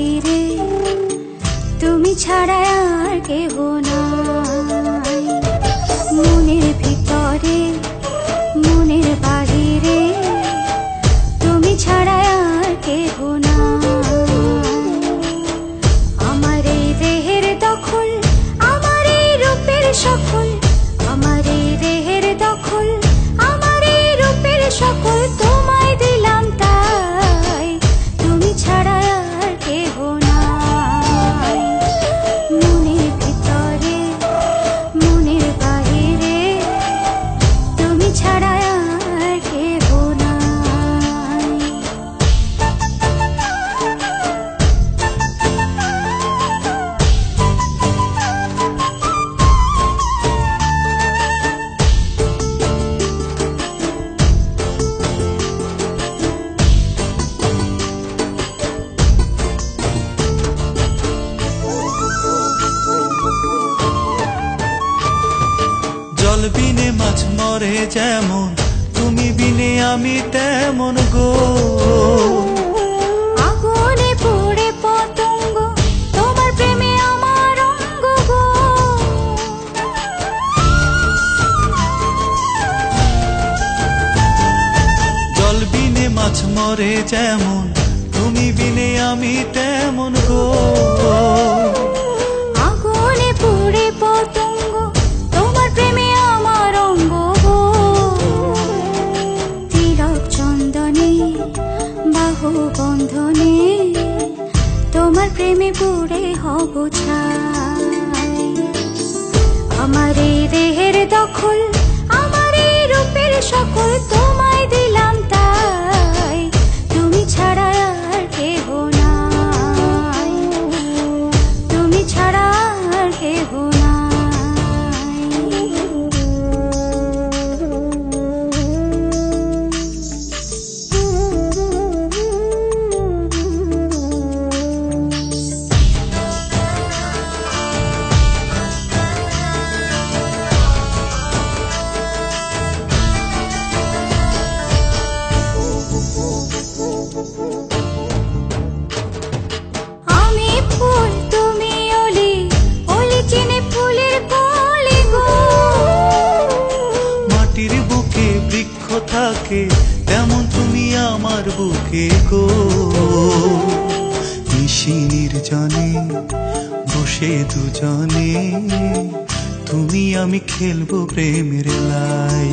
বাহিরে তুমি ছাড়া আর কেহ নাই। মনের ভিতরে মনের বাহিরে তুমি ছাড়া আর কেহ নাই। আমার এই দেহের দখল, আমার এই রূপের সকল, আমার এই দেহের দখল, আমার এই রূপের সকল তোমায় দিলাম তাই, তুমি ছাড়া আর কেহ নাই। মনের ভিতরে মনের বাহিরে তুমি ছাড়া আর কেহ নাই। জল বিনে মাছ মরে যেমন, তুমি বিনে আমি তেমন গো। আগুনে পুড়ে পতঙ্গ, তোমার প্রেমে আমার অঙ্গ গো। জল বিনে মাছ মরে যেমন, তুমি বিনে আমি তেমন গো। আগুনে পুড়ে পতঙ্গ, তোমার প্রেমে আমার অঙ্গ গো। তিলক চন্দনে বাহু বন্ধনে তোমার প্রেমে পুড়ে হব ছাই। আমার এই দেহের দখল, আমার এই রূপের সকল তোমায় দিলাম তাই, তুমি ছাড়া আর কেহ নাই, তুমি ছাড়া আর কেহ আমি ফুল তুমি অলি, অলি চিনে ফুলের কলি গো। মাটির বুকে বৃক্ষ থাকে তেমন তুমি আমার বুকে গো। নিশির জনে বসে দুজনে তুমি আমি খেলবো প্রেমের লাই।